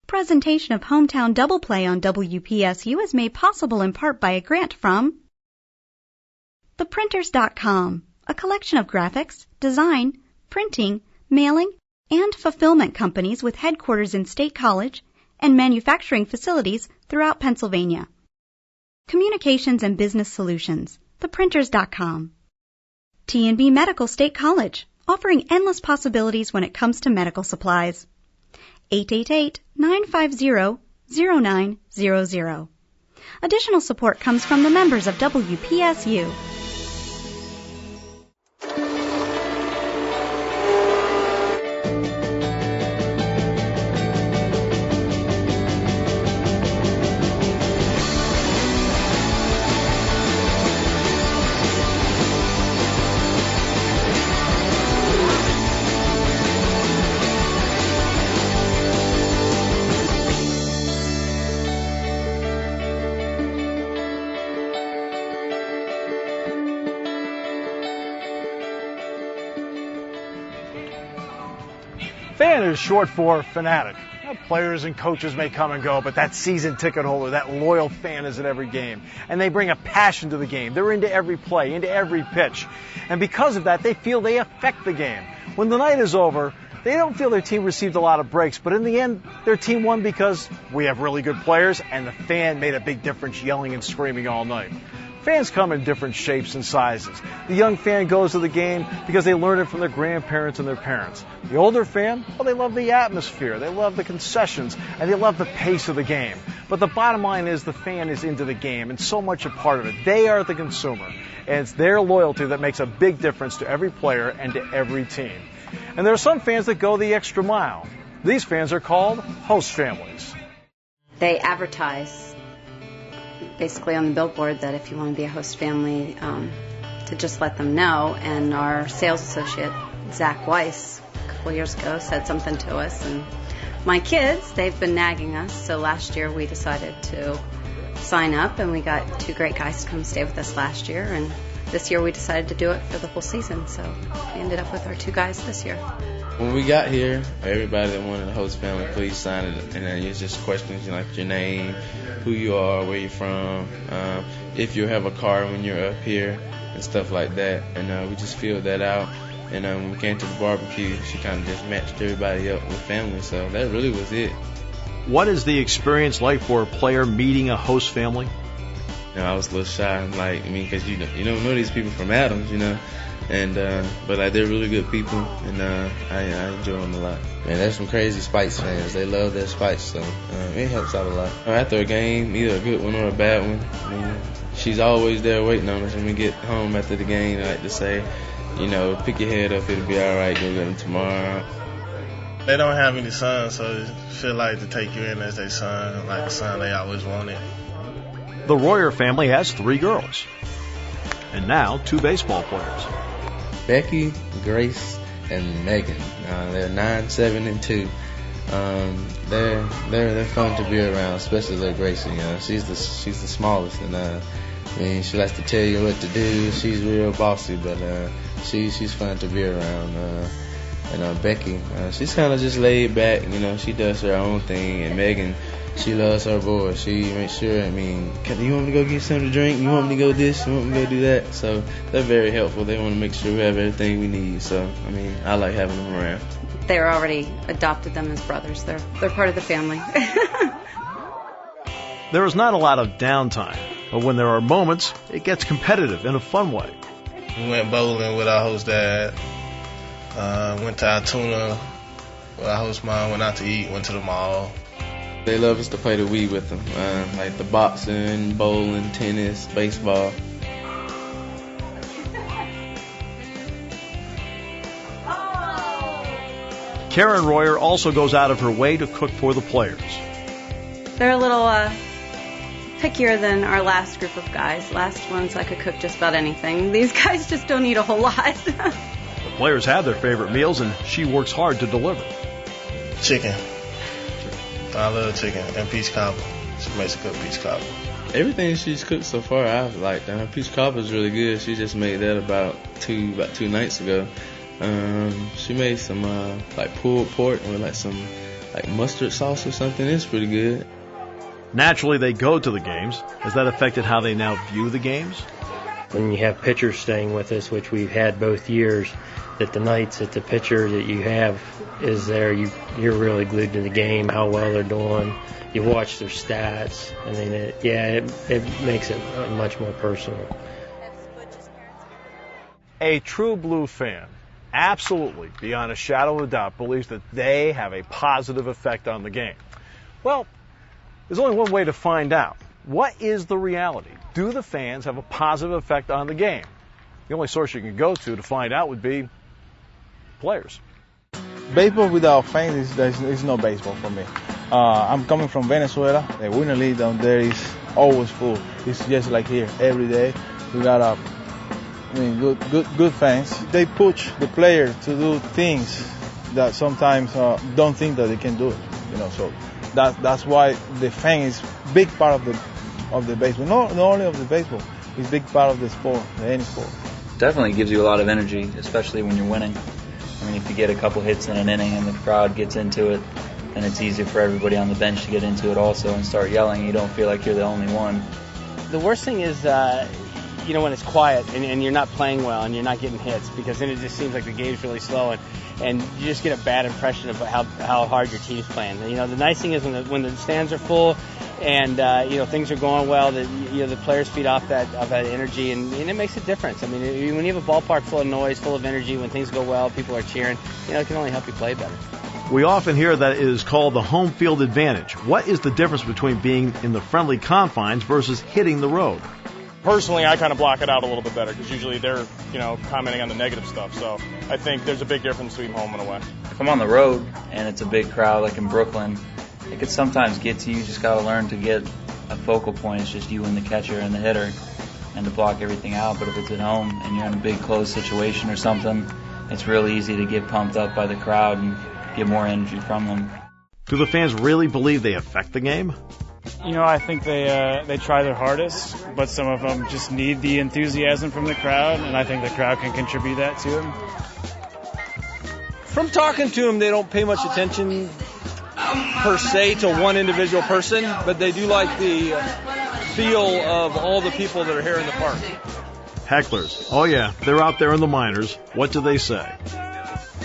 Presentation of Hometown Double Play on WPSU is made possible in part by a grant from theprinters.com, a collection of graphics, design, printing, mailing, and fulfillment companies with headquarters in State College and manufacturing facilities throughout Pennsylvania. Communications and Business Solutions, theprinters.com. T&B Medical State College, offering endless possibilities when it comes to medical supplies. 888-950-0900. Additional support comes from the members of WPSU. Fan is short for fanatic. Now, players and coaches may come and go, but that season ticket holder, that loyal fan is at every game. And they bring a passion to the game. They're into every play, into every pitch. And because of that, they feel they affect the game. When the night is over, they don't feel their team received a lot of breaks, but in the end, their team won because we have really good players and the fan made a big difference yelling and screaming all night. Fans come in different shapes and sizes. The young fan goes to the game because they learned it from their grandparents and their parents. The older fan, well, they love the atmosphere, they love the concessions, and they love the pace of the game. But the bottom line is the fan is into the game and so much a part of it. They are the consumer, and it's their loyalty that makes a big difference to every player and to every team. And there are some fans that go the extra mile. These fans are called host families. They advertise basically on the billboard that if you want to be a host family, to just let them know. And our sales associate, Zach Weiss, a couple years ago said something to us. And my kids, they've been nagging us. So last year we decided to sign up, and we got two great guys to come stay with us last year. And this year we decided to do it for the whole season. So we ended up with our two guys this year. When we got here, everybody that wanted to host family, please sign it. And then it's just questions like your name, who you are, where you're from, if you have a car when you're up here, and stuff like that. And we just filled that out. And when we came to the barbecue, she kind of just matched everybody up with family. So that really was it. What is the experience like for a player meeting a host family? You know, I was a little shy, because you don't know these people from Adams, and but they're really good people, and I enjoy them a lot. Man, there's some crazy Spikes fans. They love their Spikes, so it helps out a lot. After a game, either a good one or a bad one, she's always there waiting on us. When we get home after the game, I like to say, pick your head up, it'll be all right. Go get them tomorrow. They don't have any sons, so they feel like to take you in as their son, like the son they always wanted. The Royer family has 3 girls, and now 2 baseball players. Becky, Grace, and Megan. They're 9, 7, and 2. They're fun to be around, especially little Gracie. She's the smallest, and she likes to tell you what to do. She's real bossy, but she's fun to be around. And Becky, she's kind of just laid back. She does her own thing, and Megan, she loves her boys. She makes sure, you want me to go get something to drink? You want me to go this? You want me to go do that? So they're very helpful. They want to make sure we have everything we need. So, I like having them around. They were already adopted them as brothers. They're part of the family. There is not a lot of downtime, but when there are moments, it gets competitive in a fun way. We went bowling with our host dad. Went to Altoona with our host mom. Went out to eat. Went to the mall. They love us to play the Wii with them, like the boxing, bowling, tennis, baseball. Karen Royer also goes out of her way to cook for the players. They're a little pickier than our last group of guys. Last ones I could cook just about anything. These guys just don't eat a whole lot. The players have their favorite meals, and she works hard to deliver. Chicken. I love chicken and peach cobbler. She makes a good peach cobbler. Everything she's cooked so far, I've liked. Her peach cobbler is really good. She just made that about two nights ago. She made some pulled pork with some like mustard sauce or something. It's pretty good. Naturally, they go to the games. Has that affected how they now view the games? When you have pitchers staying with us, which we've had both years, that the nights that the pitcher that you have is there, you're really glued to the game, how well they're doing. You watch their stats. I mean, it makes it much more personal. A true Blue fan, absolutely, beyond a shadow of a doubt, believes that they have a positive effect on the game. Well, there's only one way to find out. What is the reality? Do the fans have a positive effect on the game? The only source you can go to find out would be players. Baseball without fans is no baseball for me. I'm coming from Venezuela. The winter league down there is always full. It's just like here every day. We got good fans. They push the player to do things that sometimes don't think that they can do it. So that's why the fan is big part of the baseball. Not only of the baseball, it's big part of the sport, any sport. Definitely gives you a lot of energy, especially when you're winning. I mean, if you get a couple hits in an inning and the crowd gets into it, then it's easier for everybody on the bench to get into it also and start yelling. You don't feel like you're the only one. The worst thing is, when it's quiet and you're not playing well and you're not getting hits, because then it just seems like the game's really slow and you just get a bad impression of how hard your team's playing. The nice thing is when the stands are full and things are going well, that the players feed off that energy and it makes a difference. I mean, when you have a ballpark full of noise, full of energy, when things go well, people are cheering. It can only help you play better. We often hear that it is called the home field advantage. What is the difference between being in the friendly confines versus hitting the road? Personally, I kind of block it out a little bit better because usually they're, commenting on the negative stuff. So I think there's a big difference between home and away. If I'm on the road and it's a big crowd like in Brooklyn, it could sometimes get to you. You just got to learn to get a focal point. It's just you and the catcher and the hitter and to block everything out. But if it's at home and you're in a big closed situation or something, it's really easy to get pumped up by the crowd and get more energy from them. Do the fans really believe they affect the game? I think they try their hardest, but some of them just need the enthusiasm from the crowd, and I think the crowd can contribute that to them. From talking to them, they don't pay much attention per se to one individual person, but they do like the feel of all the people that are here in the park. Hecklers. Oh yeah, they're out there in the minors. What do they say?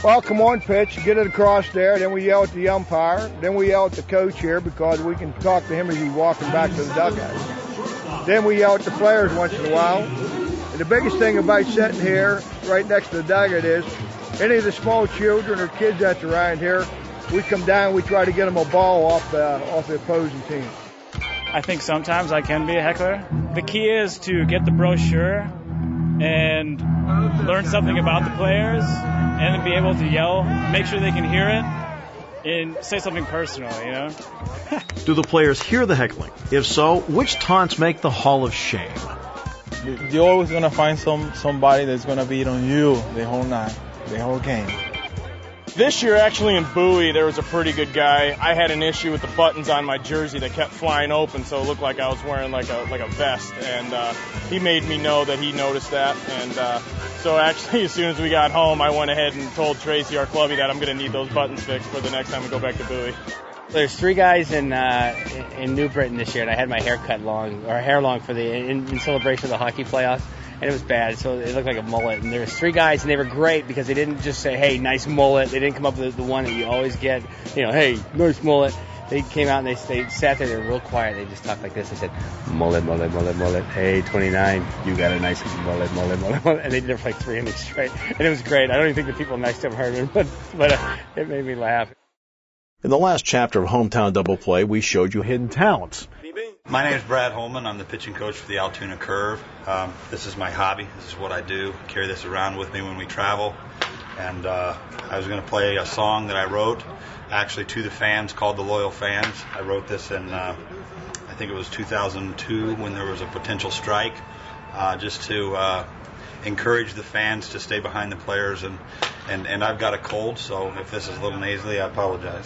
Well, come on, pitch, get it across there. Then we yell at the umpire. Then we yell at the coach here because we can talk to him as he's walking back to the dugout. Then we yell at the players once in a while. And the biggest thing about sitting here right next to the dugout is any of the small children or kids that's around here, we come down, we try to get them a ball off the opposing team. I think sometimes I can be a heckler. The key is to get the brochure and learn something about the players and then be able to yell, make sure they can hear it, and say something personal, Do the players hear the heckling? If so, which taunts make the Hall of Shame? You're always going to find somebody that's going to beat on you the whole night, the whole game. This year, actually, in Bowie, there was a pretty good guy. I had an issue with the buttons on my jersey that kept flying open, so it looked like I was wearing like a vest. And he made me know that he noticed that. And so actually, as soon as we got home, I went ahead and told Tracy, our clubby, that I'm going to need those buttons fixed for the next time we go back to Bowie. There's 3 guys in New Britain this year, and I had my hair cut hair long for in celebration of the hockey playoffs. And it was bad, so it looked like a mullet. And there was 3 guys, and they were great because they didn't just say, hey, nice mullet. They didn't come up with the one that you always get, hey, nice mullet. They came out and they sat there, they were real quiet. They just talked like this. They said, mullet, mullet, mullet, mullet. Hey, 29, you got a nice mullet, mullet, mullet, mullet. And they did it for like 3 innings straight. And it was great. I don't even think the people next to him heard it, but it made me laugh. In the last chapter of Hometown Double Play, we showed you hidden talents. My name is Brad Holman. I'm the pitching coach for the Altoona Curve. This is my hobby. This is what I do. I carry this around with me when we travel. And I was going to play a song that I wrote, actually to the fans, called The Loyal Fans. I wrote this in, I think it was 2002 when there was a potential strike, just to encourage the fans to stay behind the players. And I've got a cold, so if this is a little nasally, I apologize.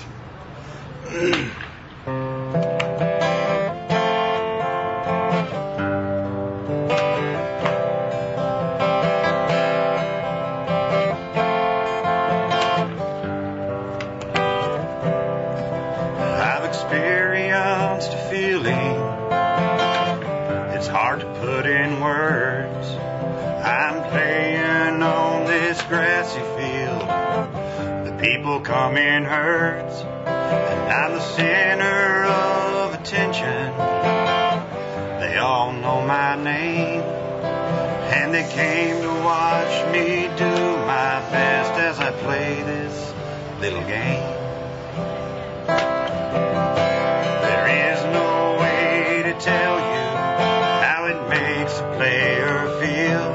experienced a feeling it's hard to put in words. I'm playing on this grassy field. The people come in herds, and I'm the center of attention. They all know my name, and they came to watch me do my best as I play this little game. There is no way to tell you how it makes a player feel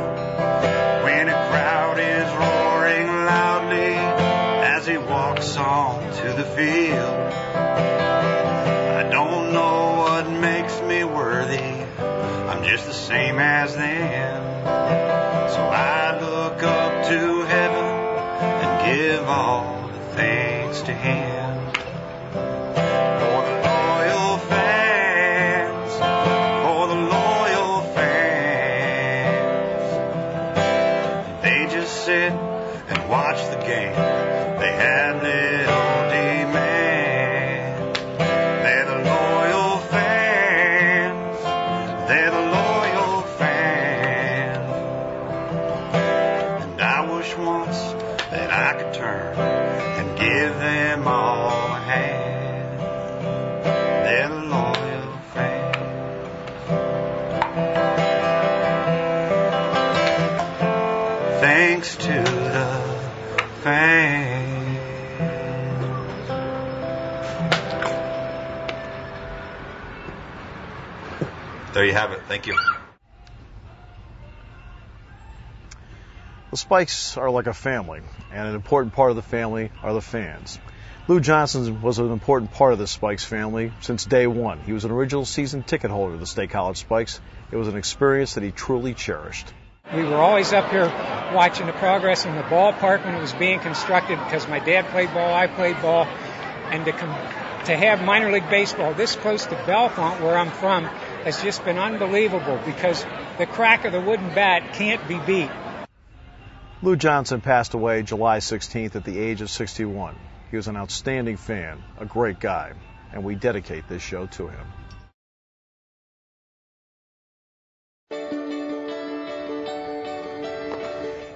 when a crowd is roaring loudly as he walks on to the field. I don't know what makes me worthy, I'm just the same as them. So I look up to heaven and give all the thanks to Him. For the loyal fans, for the loyal fans. They just sit and watch the game. They had little demand. They're the loyal fans. They're the loyal fans. And I wish once that I could turn and give them all a hand. They're the loyal fans. Thanks to the fans. There you have it. Thank you. The Spikes are like a family, and an important part of the family are the fans. Lou Johnson was an important part of the Spikes family since day one. He was an original season ticket holder of the State College Spikes. It was an experience that he truly cherished. We were always up here watching the progress in the ballpark when it was being constructed because my dad played ball, I played ball, and to have minor league baseball this close to Bellefonte, where I'm from, has just been unbelievable because the crack of the wooden bat can't be beat. Lou Johnson passed away July 16th at the age of 61. He was an outstanding fan, a great guy, and we dedicate this show to him.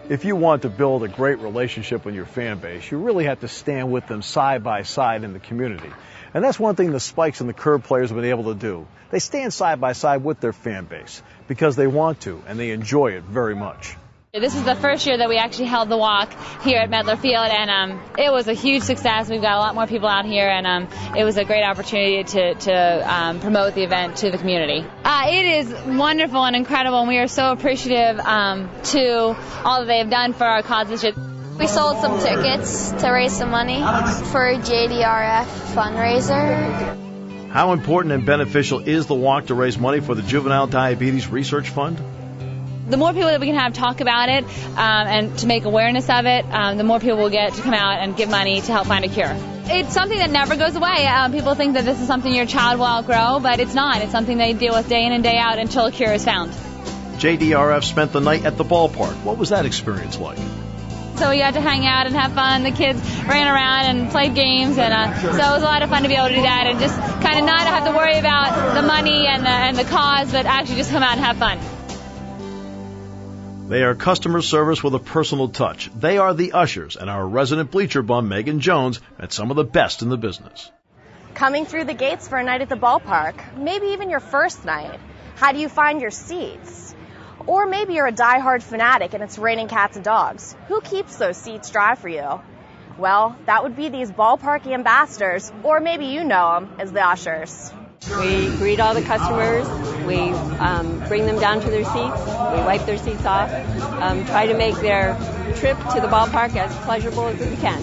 If you want to build a great relationship with your fan base, you really have to stand with them side by side in the community. And that's one thing the Spikes and the Curve players have been able to do. They stand side by side with their fan base because they want to, and they enjoy it very much. This is the first year that we actually held the walk here at Medler Field, and it was a huge success. We've got a lot more people out here, and it was a great opportunity to promote the event to the community. It is wonderful and incredible, and we are so appreciative to all that they have done for our cause this year. We sold some tickets to raise some money for a JDRF fundraiser. How important and beneficial is the walk to raise money for the Juvenile Diabetes Research Fund? The more people that we can have talk about it and to make awareness of it, the more people will get to come out and give money to help find a cure. It's something that never goes away. People think that this is something your child will outgrow, but it's not. It's something they deal with day in and day out until a cure is found. JDRF spent the night at the ballpark. What was that experience like? So we got to hang out and have fun. The kids ran around and played games, and so it was a lot of fun to be able to do that and just kind of not have to worry about the money and the cause, but actually just come out and have fun. They are customer service with a personal touch. They are the ushers, and our resident bleacher bum, Megan Jones, met some of the best in the business. Coming through the gates for a night at the ballpark, maybe even your first night. How do you find your seats? Or maybe you're a diehard fanatic and it's raining cats and dogs. Who keeps those seats dry for you? Well, that would be these ballpark ambassadors, or maybe you know them as the ushers. We greet all the customers, we bring them down to their seats, we wipe their seats off, try to make their trip to the ballpark as pleasurable as we can.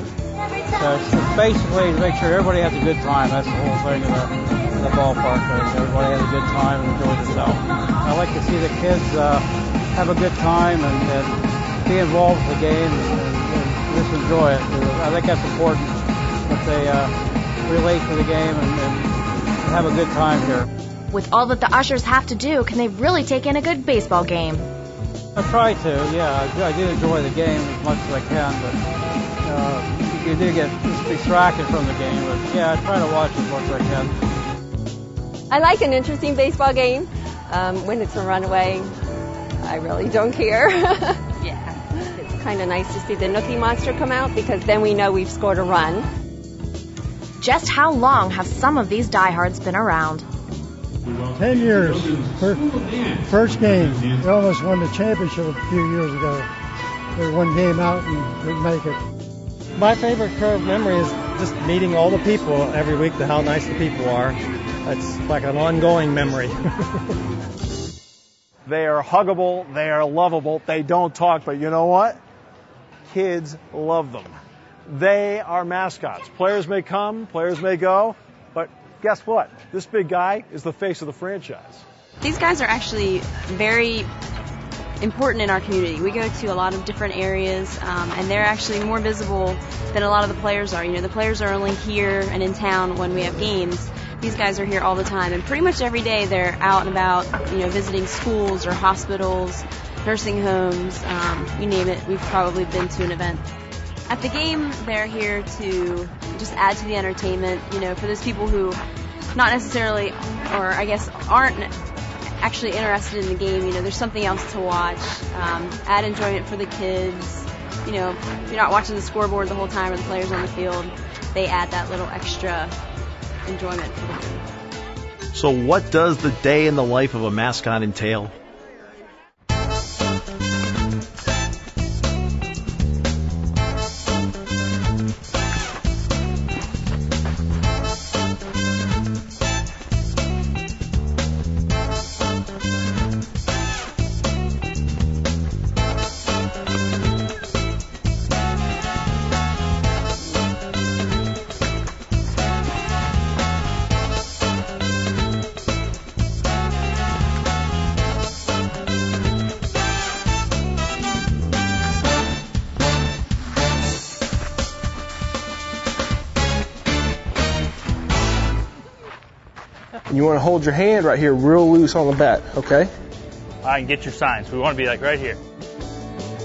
So it's basically to make sure everybody has a good time. That's the whole thing in the ballpark. Everybody has a good time and enjoy themselves. I like to see the kids have a good time and be involved with the game and just enjoy it. I think that's important that they relate to the game and have a good time here. With all that the ushers have to do, can they really take in a good baseball game? I try to, yeah. I do enjoy the game as much as I can, but you do get distracted from the game. But yeah, I try to watch as much as I can. I like an interesting baseball game. When it's a runaway, I really don't care. Yeah. It's kind of nice to see the Nookie Monster come out because then we know we've scored a run. Just how long have some of these diehards been around? 10 years. First game. We almost won the championship a few years ago. We were one game out and didn't make it. My favorite Curve memory is just meeting all the people every week, how nice the people are. It's like an ongoing memory. They are huggable, they are lovable, they don't talk, but you know what? Kids love them. They are mascots. Players may come, players may go, but guess what? This big guy is the face of the franchise. These guys are actually very important in our community. We go to a lot of different areas, and they're actually more visible than a lot of the players are. You know, the players are only here and in town when we have games. These guys are here all the time, and pretty much every day they're out and about, you know, visiting schools or hospitals, nursing homes, you name it. We've probably been to an event. At the game, they're here to just add to the entertainment, you know, for those people who not necessarily, or I guess aren't actually interested in the game, you know, there's something else to watch, add enjoyment for the kids. You know, you're not watching the scoreboard the whole time or the players on the field. They add that little extra enjoyment for the game. So what does the day in the life of a mascot entail? You want to hold your hand right here real loose on the bat, okay? All right, and get your signs. We want to be like right here.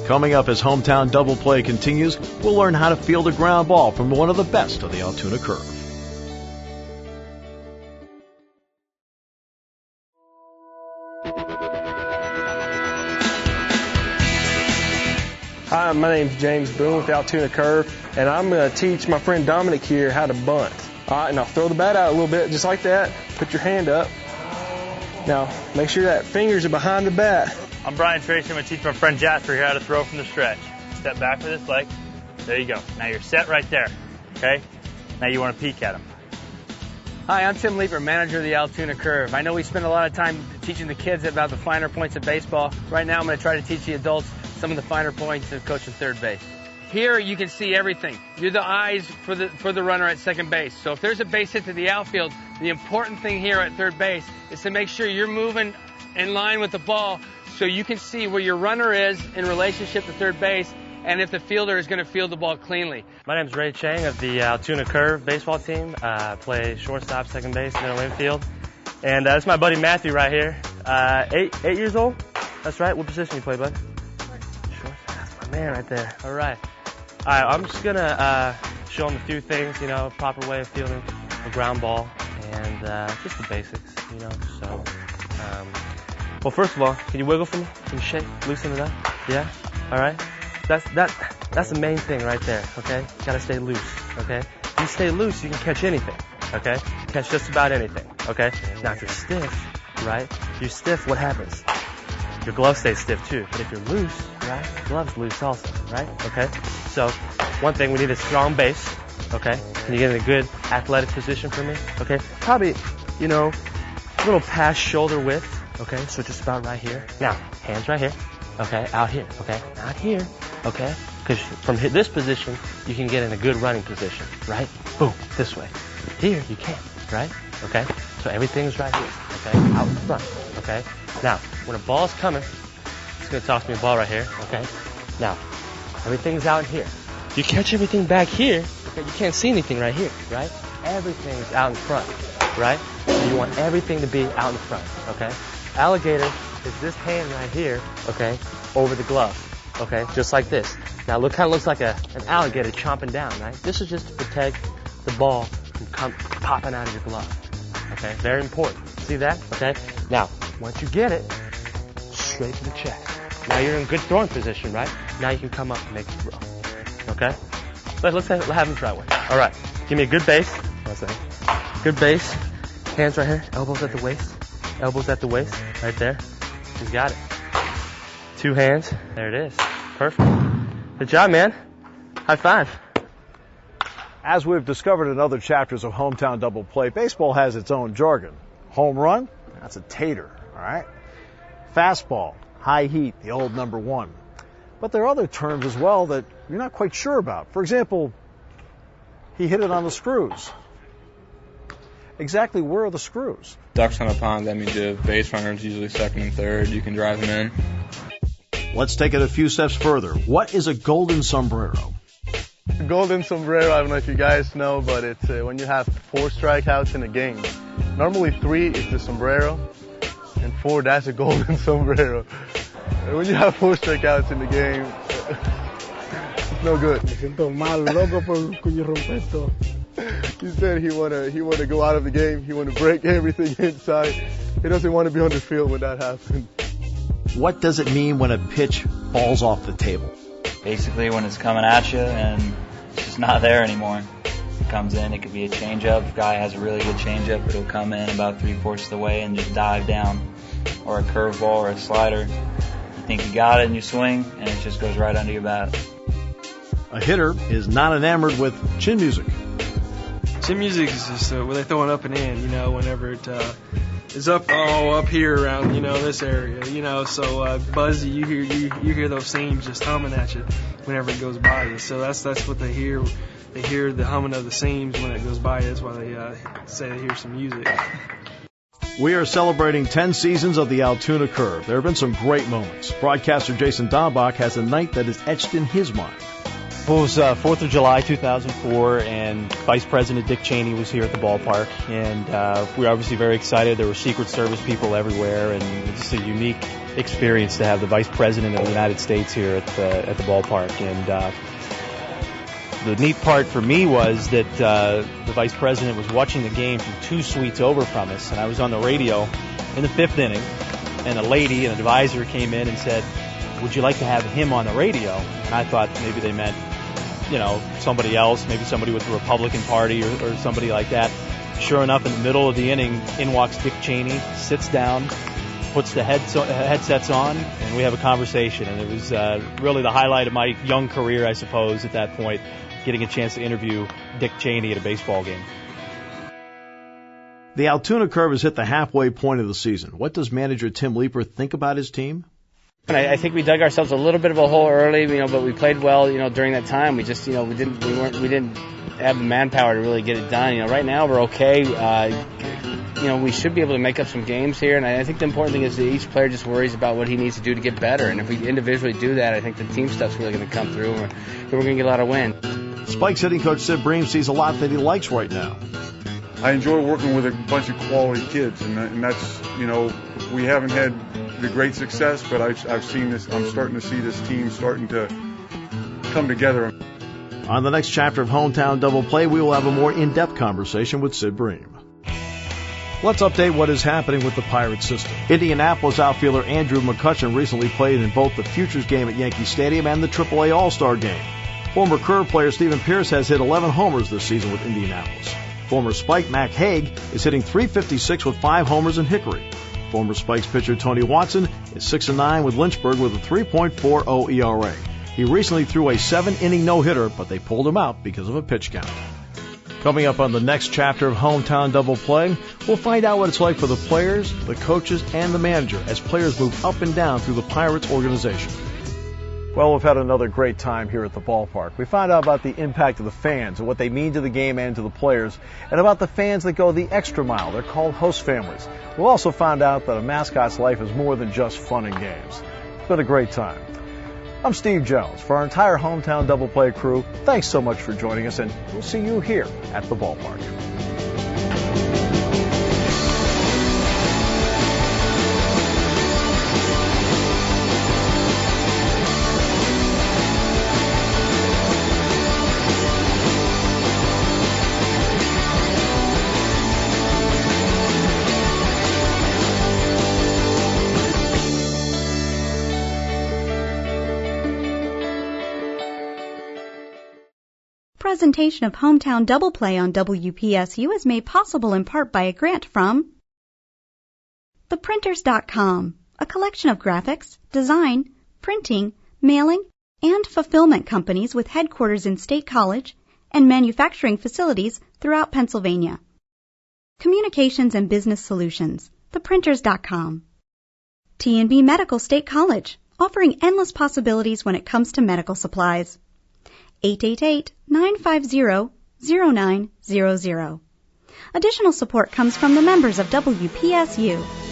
Coming up as hometown double play continues, we'll learn how to field a ground ball from one of the best of the Altoona Curve. Hi, my name's James Boone with the Altoona Curve, and I'm going to teach my friend Dominic here how to bunt. All right, now throw the bat out a little bit, just like that. Put your hand up. Now, make sure that fingers are behind the bat. I'm Brian Tracy. I'm going to teach my friend Jasper here how to throw from the stretch. Step back with this leg. There you go. Now you're set right there, okay? Now you want to peek at him. Hi, I'm Tim Leeper, manager of the Altoona Curve. I know we spend a lot of time teaching the kids about the finer points of baseball. Right now I'm going to try to teach the adults some of the finer points of coaching third base. Here you can see everything. You're the eyes for the runner at second base. So if there's a base hit to the outfield, the important thing here at third base is to make sure you're moving in line with the ball so you can see where your runner is in relationship to third base and if the fielder is going to field the ball cleanly. My name's Ray Chang of the Altoona Curve baseball team. I play shortstop, second base, middle infield. And that's my buddy Matthew right here. 8 years old? That's right. What position you play, bud? Short. That's my man right there. All right. All right, I'm just going to show him a few things, you know, proper way of fielding a ground ball and just the basics, you know. So, well, first of all, can you wiggle for me? Can you shake, loosen it up? Yeah? All right? That's the main thing right there, okay? You got to stay loose, okay? If you stay loose, you can catch anything, okay? Catch just about anything, okay? Now, if you're stiff, right? If you're stiff, what happens? Your glove stays stiff too, but if you're loose, right, glove's loose also, right? Okay? So, one thing, we need a strong base, okay? Can you get in a good athletic position for me? Okay? Probably, you know, a little past shoulder width, okay? So just about right here. Now, hands right here, okay? Out here, okay? Not here, okay? Because from this position, you can get in a good running position, right? Boom, this way. Here, you can't, right? Okay? So everything's right here, okay? Out in front, okay? Now, when a ball's coming, it's going to toss me a ball right here, okay? Now, everything's out here. You catch everything back here, okay? You can't see anything right here, right? Everything's out in front, right? So you want everything to be out in front, okay? Alligator is this hand right here, okay, over the glove, okay? Just like this. Now, look, kind of looks like an alligator chomping down, right? This is just to protect the ball from popping out of your glove, okay? Very important. See that? Okay. Now, once you get it, straight to the chest. Now you're in good throwing position, right? Now you can come up and make the throw. Okay? Let's have him try one. All right. Give me a good base. One second. Good base. Hands right here. Elbows at the waist. Elbows at the waist. Right there. He's got it. 2 hands. There it is. Perfect. Good job, man. High five. As we've discovered in other chapters of Hometown Double Play, baseball has its own jargon. Home run, that's a tater, all right? Fastball, high heat, the old number 1. But there are other terms as well that you're not quite sure about. For example, he hit it on the screws. Exactly where are the screws? Ducks on a pond, that means the base runner is usually second and third. You can drive them in. Let's take it a few steps further. What is a golden sombrero? Golden sombrero, I don't know if you guys know, but it's when you have 4 strikeouts in a game. Normally 3 is the sombrero, and 4, that's a golden sombrero. And when you have 4 strikeouts in the game, it's no good. He said he wanna go out of the game. He wanna break everything inside. He doesn't want to be on the field when that happens. What does it mean when a pitch falls off the table? Basically, when it's coming at you and it's just not there anymore. It comes in, it could be a changeup. If a guy has a really good changeup, it'll come in about 3/4 of the way and just dive down. Or a curveball or a slider. You think you got it and you swing, and it just goes right under your bat. A hitter is not enamored with chin music. Chin music is just where they throw it up and in, whenever it is up here around, this area, so Buzzy, you hear those seams just humming at you whenever it goes by you. So that's what they hear. They hear the humming of the seams when it goes by you. That's why they say they hear some music. We are celebrating 10 seasons of the Altoona Curve. There have been some great moments. Broadcaster Jason Dombach has a night that is etched in his mind. It was 4th of July, 2004, and Vice President Dick Cheney was here at the ballpark, and we were obviously very excited. There were Secret Service people everywhere, and it's just a unique experience to have the Vice President of the United States here at the ballpark. And the neat part for me was that the Vice President was watching the game from 2 suites over from us, and I was on the radio in the 5th inning, and a lady, an advisor, came in and said, "Would you like to have him on the radio?" And I thought maybe they meant somebody else, maybe somebody with the Republican Party or somebody like that. Sure enough, in the middle of the inning, in walks Dick Cheney, sits down, puts the headsets on, and we have a conversation. And it was really the highlight of my young career, I suppose, at that point, getting a chance to interview Dick Cheney at a baseball game. The Altoona Curve has hit the halfway point of the season. What does manager Tim Leeper think about his team? And I think we dug ourselves a little bit of a hole early, but we played well, during that time. We just, we didn't have the manpower to really get it done. Right now we're okay. We should be able to make up some games here, and I think the important thing is that each player just worries about what he needs to do to get better. And if we individually do that, I think the team stuff's really going to come through, and we're going to get a lot of wins. Spikes hitting coach Sid Bream sees a lot that he likes right now. I enjoy working with a bunch of quality kids, and that's, we haven't had the great success, but I've seen this. I'm starting to see this team starting to come together. On the next chapter of Hometown Double Play, we will have a more in-depth conversation with Sid Bream. Let's update what is happening with the Pirate system. Indianapolis outfielder Andrew McCutchen recently played in both the Futures game at Yankee Stadium and the AAA All-Star game. Former Curve player Stephen Pierce has hit 11 homers this season with Indianapolis. Former Spike Mac Haig is hitting .356 with 5 homers in Hickory. Former Spikes pitcher Tony Watson is 6-9 with Lynchburg with a 3.40 ERA. He recently threw a 7-inning no-hitter, but they pulled him out because of a pitch count. Coming up on the next chapter of Hometown Double Play, we'll find out what it's like for the players, the coaches, and the manager as players move up and down through the Pirates organization. Well, we've had another great time here at the ballpark. We found out about the impact of the fans and what they mean to the game and to the players, and about the fans that go the extra mile. They're called host families. We also found out that a mascot's life is more than just fun and games. It's been a great time. I'm Steve Jones. For our entire Hometown Double Play crew, thanks so much for joining us, and we'll see you here at the ballpark. presentation of Hometown Double Play on WPSU is made possible in part by a grant from theprinters.com, a collection of graphics, design, printing, mailing, and fulfillment companies with headquarters in State College and manufacturing facilities throughout Pennsylvania. Communications and Business Solutions, theprinters.com. T&B Medical State College, offering endless possibilities when it comes to medical supplies. 888-950-0900. Additional support comes from the members of WPSU.